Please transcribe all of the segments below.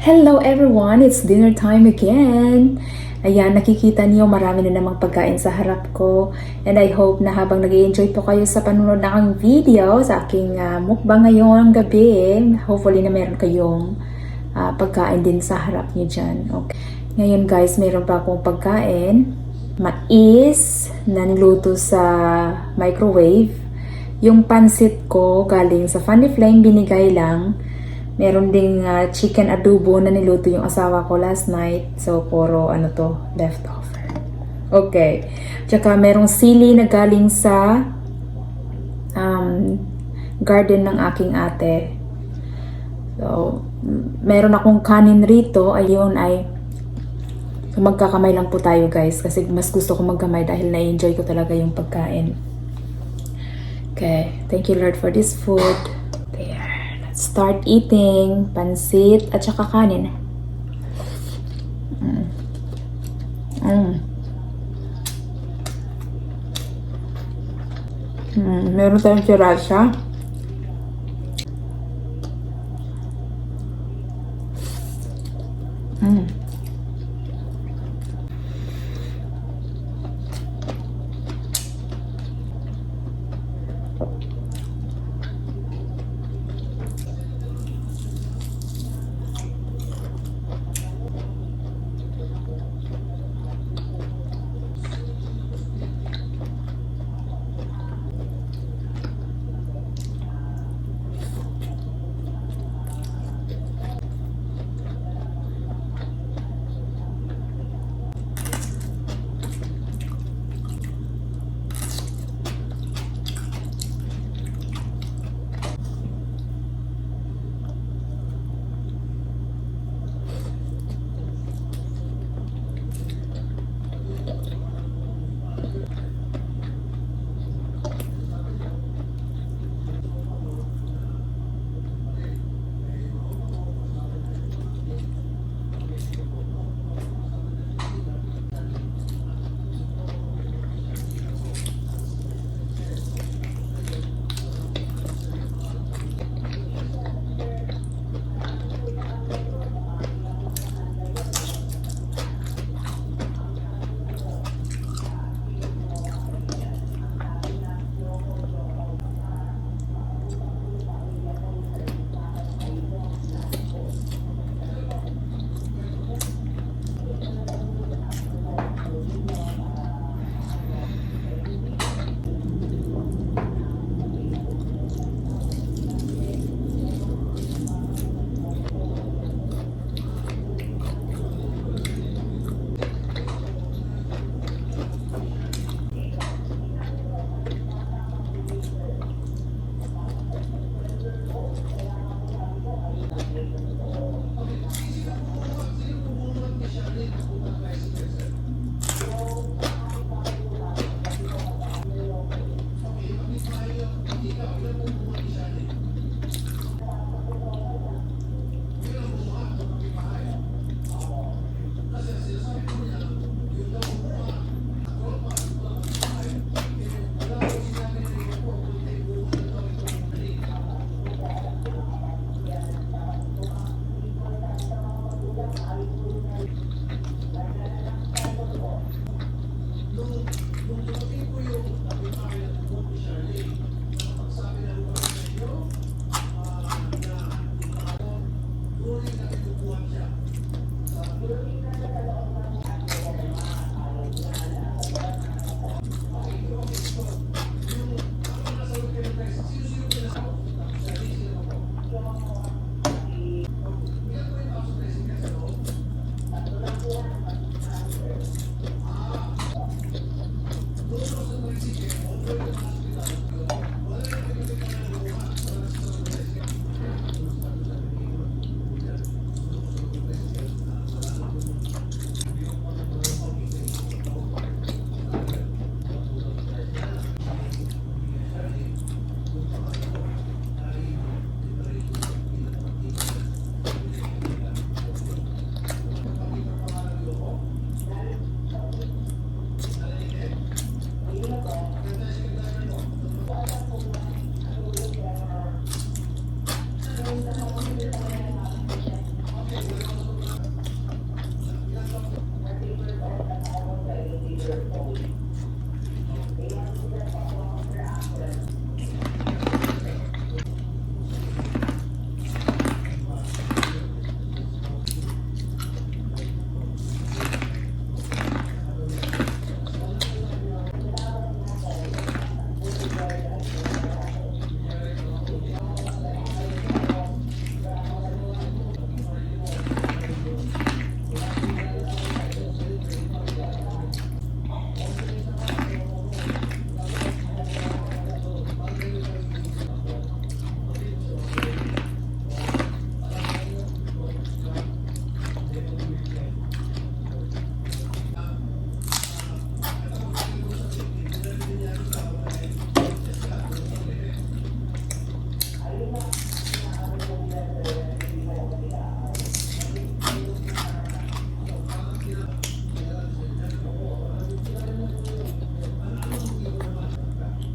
Hello everyone! It's dinner time again! Ayan, nakikita niyo marami na namang pagkain sa harap ko. And I hope na habang nag-i-enjoy po kayo sa panunod ng aking video, sa aking mukbang ngayong gabi, hopefully na meron kayong pagkain din sa harap niyo dyan. Okay. Ngayon guys, meron pa akong pagkain. Mais na niluto sa microwave. Yung pansit ko galing sa Funny Flame, binigay lang. Meron ding chicken adobo na niluto yung asawa ko last night. So, puro leftover. Okay. Tsaka merong sili na galing sa garden ng aking ate. So, meron akong kanin rito. Ayun ay magkakamay lang po tayo guys. Kasi mas gusto ko magkamay dahil na-enjoy ko talaga yung pagkain. Okay. Thank you Lord for this food. There. Start eating pansit at saka kanin. Meron tayong sriracha.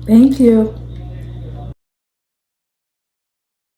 Thank you.